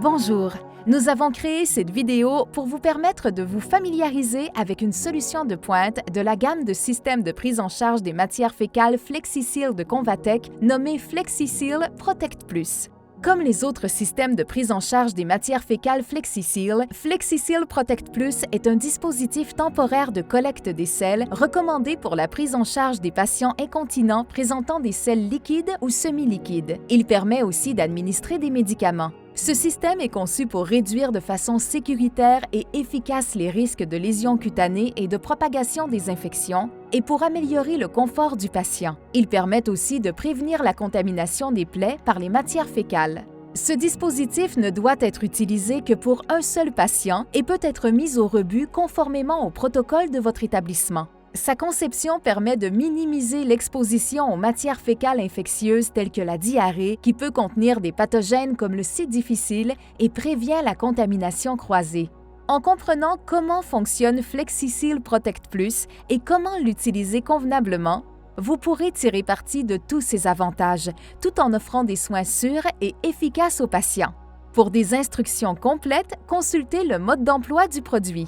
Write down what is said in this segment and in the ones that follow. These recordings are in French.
Bonjour, nous avons créé cette vidéo pour vous permettre de vous familiariser avec une solution de pointe de la gamme de systèmes de prise en charge des matières fécales FlexiSeal de Convatec nommé FlexiSeal Protect Plus. Comme les autres systèmes de prise en charge des matières fécales FlexiSeal, FlexiSeal Protect Plus est un dispositif temporaire de collecte des selles recommandé pour la prise en charge des patients incontinents présentant des selles liquides ou semi-liquides. Il permet aussi d'administrer des médicaments. Ce système est conçu pour réduire de façon sécuritaire et efficace les risques de lésions cutanées et de propagation des infections et pour améliorer le confort du patient. Il permet aussi de prévenir la contamination des plaies par les matières fécales. Ce dispositif ne doit être utilisé que pour un seul patient et peut être mis au rebut conformément au protocole de votre établissement. Sa conception permet de minimiser l'exposition aux matières fécales infectieuses telles que la diarrhée, qui peut contenir des pathogènes comme le C. difficile et prévient la contamination croisée. En comprenant comment fonctionne FlexiSeal Protect Plus et comment l'utiliser convenablement, vous pourrez tirer parti de tous ces avantages, tout en offrant des soins sûrs et efficaces aux patients. Pour des instructions complètes, consultez le mode d'emploi du produit.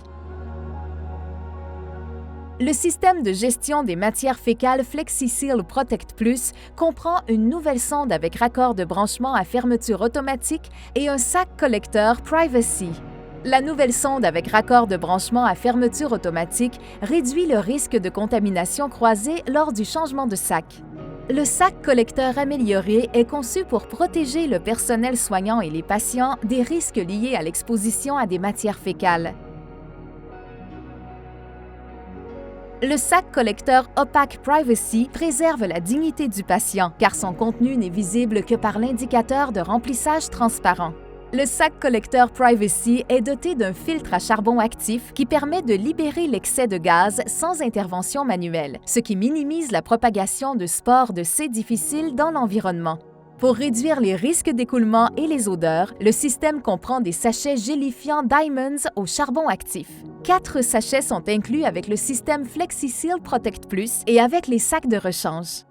Le système de gestion des matières fécales FlexiSeal Protect Plus comprend une nouvelle sonde avec raccord de branchement à fermeture automatique et un sac collecteur Privacy. La nouvelle sonde avec raccord de branchement à fermeture automatique réduit le risque de contamination croisée lors du changement de sac. Le sac collecteur amélioré est conçu pour protéger le personnel soignant et les patients des risques liés à l'exposition à des matières fécales. Le sac collecteur opaque Privacy préserve la dignité du patient car son contenu n'est visible que par l'indicateur de remplissage transparent. Le sac collecteur Privacy est doté d'un filtre à charbon actif qui permet de libérer l'excès de gaz sans intervention manuelle, ce qui minimise la propagation de spores de C. difficile dans l'environnement. Pour réduire les risques d'écoulement et les odeurs, le système comprend des sachets gélifiants Diamonds au charbon actif. 4 sachets sont inclus avec le système FlexiSeal Protect Plus et avec les sacs de rechange.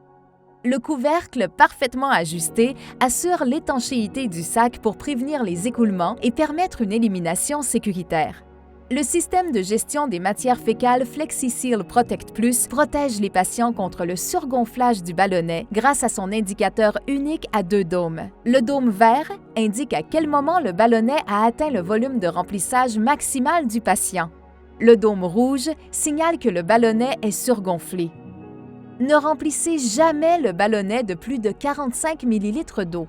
Le couvercle parfaitement ajusté assure l'étanchéité du sac pour prévenir les écoulements et permettre une élimination sécuritaire. Le système de gestion des matières fécales FlexiSeal Protect Plus protège les patients contre le surgonflage du ballonnet grâce à son indicateur unique à 2 dômes. Le dôme vert indique à quel moment le ballonnet a atteint le volume de remplissage maximal du patient. Le dôme rouge signale que le ballonnet est surgonflé. Ne remplissez jamais le ballonnet de plus de 45 ml d'eau.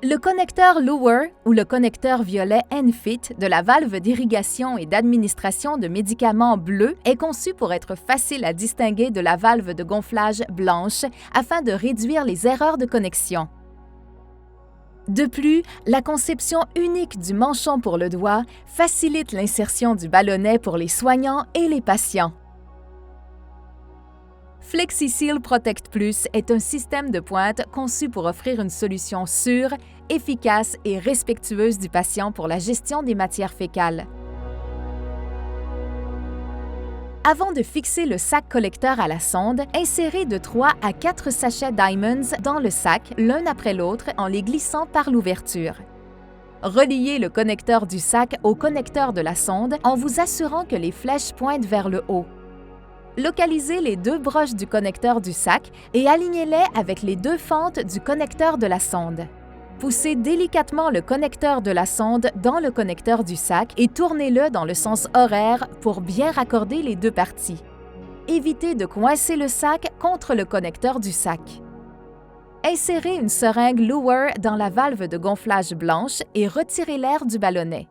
Le connecteur Lower ou le connecteur violet ENFit de la valve d'irrigation et d'administration de médicaments bleus est conçu pour être facile à distinguer de la valve de gonflage blanche afin de réduire les erreurs de connexion. De plus, la conception unique du manchon pour le doigt facilite l'insertion du ballonnet pour les soignants et les patients. FlexiSeal Protect Plus est un système de pointe conçu pour offrir une solution sûre, efficace et respectueuse du patient pour la gestion des matières fécales. Avant de fixer le sac collecteur à la sonde, insérez de 3 à 4 sachets Diamonds dans le sac, l'un après l'autre, en les glissant par l'ouverture. Reliez le connecteur du sac au connecteur de la sonde en vous assurant que les flèches pointent vers le haut. Localisez les 2 broches du connecteur du sac et alignez-les avec les 2 fentes du connecteur de la sonde. Poussez délicatement le connecteur de la sonde dans le connecteur du sac et tournez-le dans le sens horaire pour bien raccorder les 2 parties. Évitez de coincer le sac contre le connecteur du sac. Insérez une seringue Lower dans la valve de gonflage blanche et retirez l'air du ballonnet.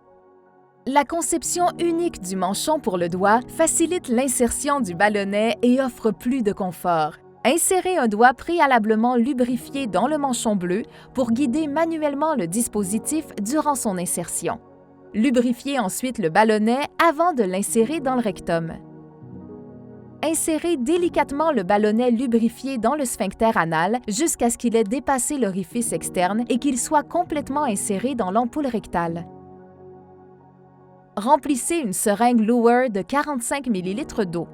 La conception unique du manchon pour le doigt facilite l'insertion du ballonnet et offre plus de confort. Insérez un doigt préalablement lubrifié dans le manchon bleu pour guider manuellement le dispositif durant son insertion. Lubrifiez ensuite le ballonnet avant de l'insérer dans le rectum. Insérez délicatement le ballonnet lubrifié dans le sphincter anal jusqu'à ce qu'il ait dépassé l'orifice externe et qu'il soit complètement inséré dans l'ampoule rectale. Remplissez une seringue Lower de 45 ml d'eau.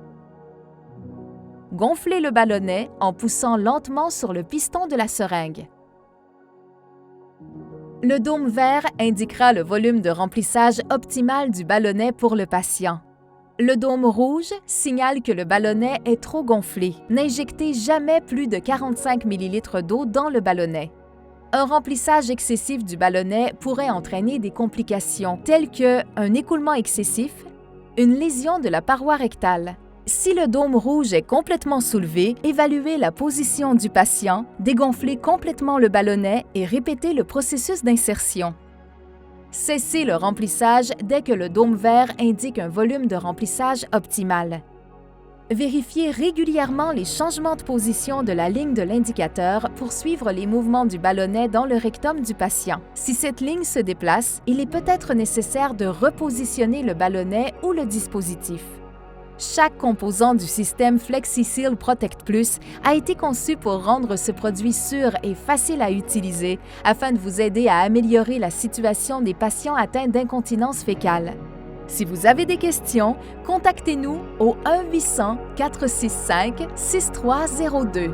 Gonflez le ballonnet en poussant lentement sur le piston de la seringue. Le dôme vert indiquera le volume de remplissage optimal du ballonnet pour le patient. Le dôme rouge signale que le ballonnet est trop gonflé. N'injectez jamais plus de 45 ml d'eau dans le ballonnet. Un remplissage excessif du ballonnet pourrait entraîner des complications telles qu'un écoulement excessif, une lésion de la paroi rectale. Si le dôme rouge est complètement soulevé, évaluez la position du patient, dégonflez complètement le ballonnet et répétez le processus d'insertion. Cessez le remplissage dès que le dôme vert indique un volume de remplissage optimal. Vérifiez régulièrement les changements de position de la ligne de l'indicateur pour suivre les mouvements du ballonnet dans le rectum du patient. Si cette ligne se déplace, il est peut-être nécessaire de repositionner le ballonnet ou le dispositif. Chaque composant du système FlexiSeal Protect Plus a été conçu pour rendre ce produit sûr et facile à utiliser afin de vous aider à améliorer la situation des patients atteints d'incontinence fécale. Si vous avez des questions, contactez-nous au 1-800-465-6302.